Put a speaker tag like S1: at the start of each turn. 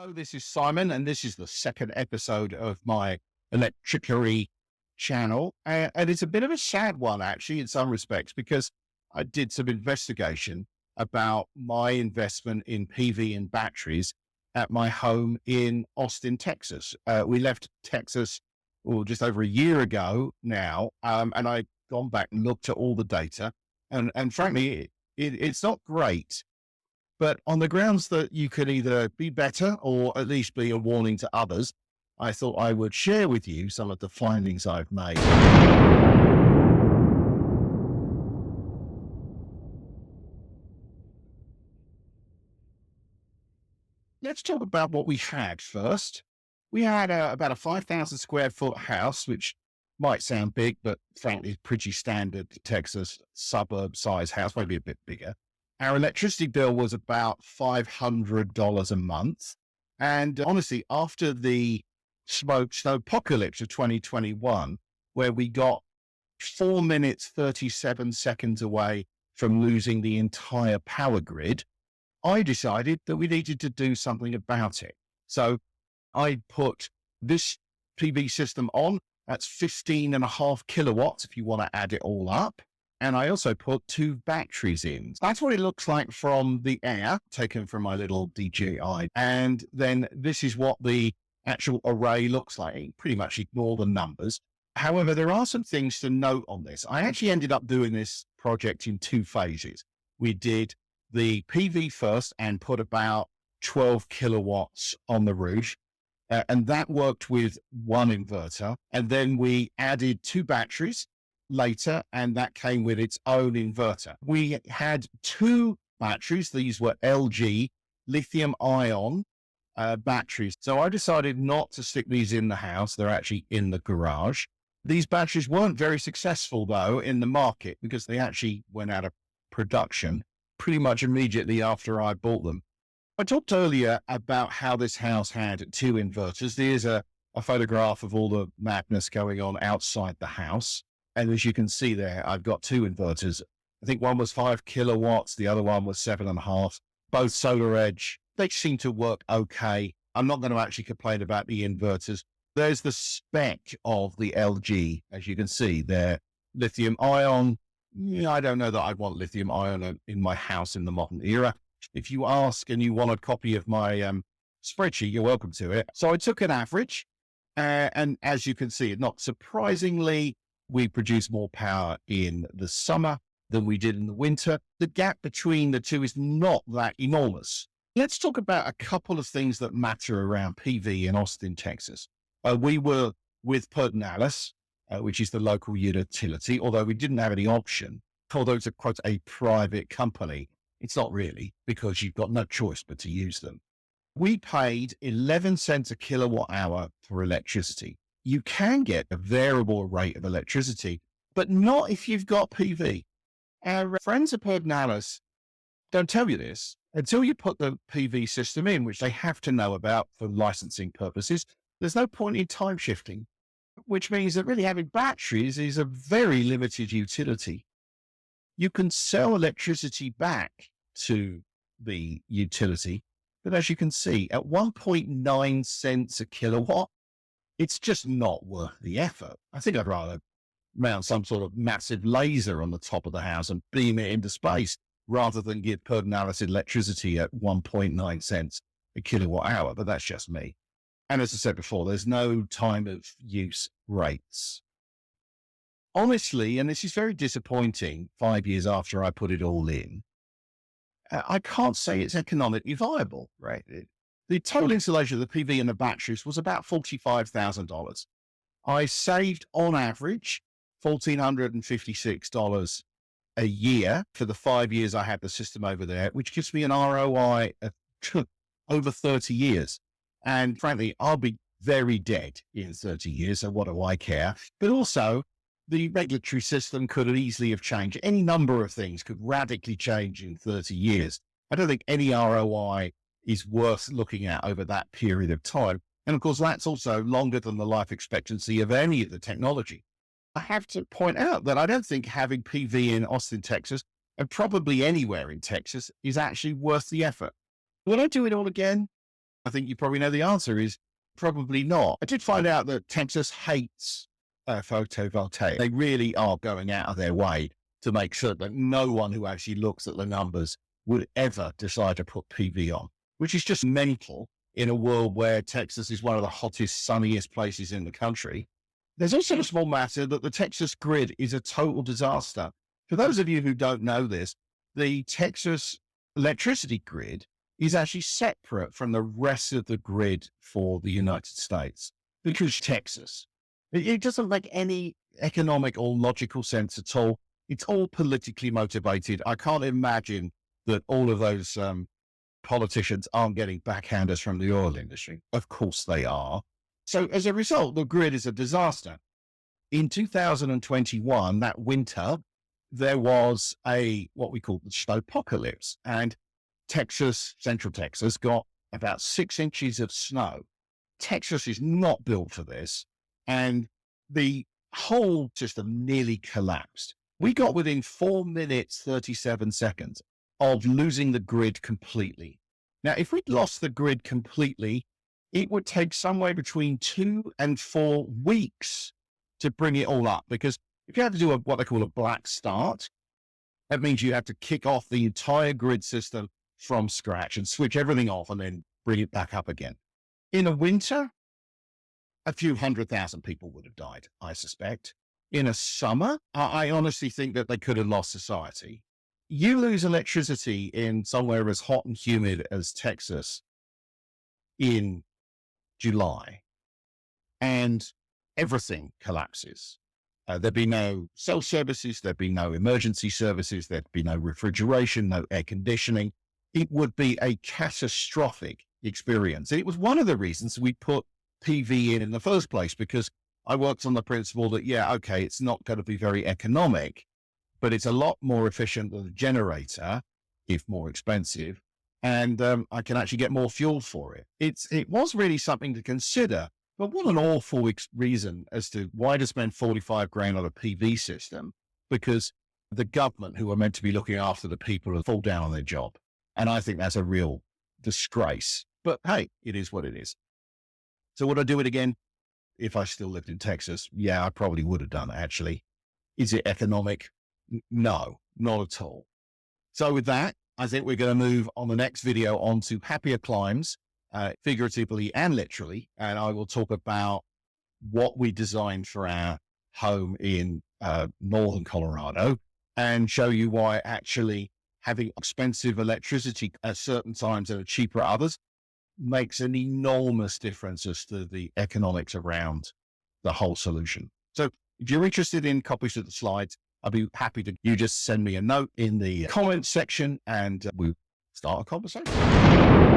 S1: Hello, this is Simon, and this is the second episode of my Electrickery channel. And it's a bit of a sad one, actually, in some respects, because I did some investigation about my investment in PV and batteries at my home in Austin, Texas. We left Texas just over a year ago now, and I've gone back and looked at all the data. And frankly, it's not great. But on the grounds that you could either be better or at least be a warning to others, I thought I would share with you some of the findings I've made. Let's talk about what we had first. We had about a 5,000 square foot house, which might sound big, but frankly, pretty standard Texas suburb size house, maybe a bit bigger. Our electricity bill was about $500 a month. And honestly, after the snowpocalypse of 2021, where we got 4 minutes, 37 seconds away from losing the entire power grid, I decided that we needed to do something about it. So I put this PV system on. That's 15.5 kilowatts if you want to add it all up. And I also put 2 batteries in. That's what it looks like from the air, taken from my little DJI. And then this is what the actual array looks like. Pretty much ignore the numbers. However, there are some things to note on this. I actually ended up doing this project in 2 phases. We did the PV first and put about 12 kilowatts on the roof. And that worked with 1 inverter. And then we added 2 batteries later, and that came with its own inverter. We had 2 batteries. These were LG lithium ion batteries. So I decided not to stick these in the house. They're actually in the garage. These batteries weren't very successful, though, in the market because they actually went out of production pretty much immediately after I bought them. I talked earlier about how this house had 2 inverters. There's a photograph of all the madness going on outside the house. And as you can see there, I've got 2 inverters. I think one was 5 kilowatts. The other one was 7.5, both solar edge. They seem to work okay. I'm not going to actually complain about the inverters. There's the spec of the LG. As you can see, they're lithium ion. I don't know that I'd want lithium ion in my house in the modern era. If you ask and you want a copy of my spreadsheet, you're welcome to it. So I took an average. And as you can see, not surprisingly, we produce more power in the summer than we did in the winter. The gap between the two is not that enormous. Let's talk about a couple of things that matter around PV in Austin, Texas. We were with Pedernales, which is the local utility, although we didn't have any option. Although it's a private company, it's not really, because you've got no choice but to use them. We paid 11 cents a kilowatt hour for electricity. You can get a variable rate of electricity, but not if you've got PV. Our friends at Pedernales don't tell you this until you put the PV system in, which they have to know about for licensing purposes. There's no point in time shifting, which means that really having batteries is a very limited utility. You can sell electricity back to the utility, but as you can see, at 1.9 cents a kilowatt, it's just not worth the effort. I think I'd rather mount some sort of massive laser on the top of the house and beam it into space rather than give Pedernales electricity at 1.9 cents a kilowatt hour. But that's just me. And as I said before, there's no time of use rates. Honestly, and this is very disappointing 5 years after I put it all in, I can't say it's economically viable, right? The total installation of the PV and the batteries was about $45,000. I saved on average $1,456 a year for the 5 years I had the system over there, which gives me an ROI of over 30 years. And frankly, I'll be very dead in 30 years. So what do I care? But also the regulatory system could easily have changed. Any number of things could radically change in 30 years. I don't think any ROI is worth looking at over that period of time. And of course, that's also longer than the life expectancy of any of the technology. I have to point out that I don't think having PV in Austin, Texas, and probably anywhere in Texas, is actually worth the effort. Would I do it all again? I think you probably know the answer is probably not. I did find out that Texas hates photovoltaic. They really are going out of their way to make sure that no one who actually looks at the numbers would ever decide to put PV on, which is just mental in a world where Texas is one of the hottest, sunniest places in the country. There's also a small matter that the Texas grid is a total disaster. For those of you who don't know this, the Texas electricity grid is actually separate from the rest of the grid for the United States because Texas. It doesn't make any economic or logical sense at all. It's all politically motivated. I can't imagine that all of those politicians aren't getting backhanders from the oil industry. Of course they are. So as a result, the grid is a disaster. In 2021, that winter, there was what we call the snowpocalypse, and Texas, central Texas, got about 6 inches of snow. Texas is not built for this, and the whole system nearly collapsed. We got within 4 minutes, 37 seconds of losing the grid completely. Now, if we'd lost the grid completely, it would take somewhere between 2 and 4 weeks to bring it all up, because if you have to do what they call a black start, that means you have to kick off the entire grid system from scratch and switch everything off and then bring it back up again. In a winter, a few 100,000 people would have died, I suspect. In a summer, I honestly think that they could have lost society. You lose electricity in somewhere as hot and humid as Texas in July, and everything collapses. There'd be no cell services, there'd be no emergency services, there'd be no refrigeration, no air conditioning. It would be a catastrophic experience. It was one of the reasons we put PV in the first place, because I worked on the principle that, yeah, okay, it's not going to be very economic, but it's a lot more efficient than a generator, if more expensive. And I can actually get more fuel for it. It was really something to consider, but what an awful reason as to why to spend 45 grand on a PV system, because the government, who are meant to be looking after the people, will fall down on their job. And I think that's a real disgrace. But hey, it is what it is. So would I do it again if I still lived in Texas? Yeah, I probably would have done it, actually. Is it economic? No, not at all. So with that, I think we're going to move on the next video on to happier climes, figuratively and literally. And I will talk about what we designed for our home in northern Colorado and show you why actually having expensive electricity at certain times and cheaper at others makes an enormous difference as to the economics around the whole solution. So if you're interested in copies of the slides, I'd be happy to, you just send me a note in the comments section and we'll start a conversation.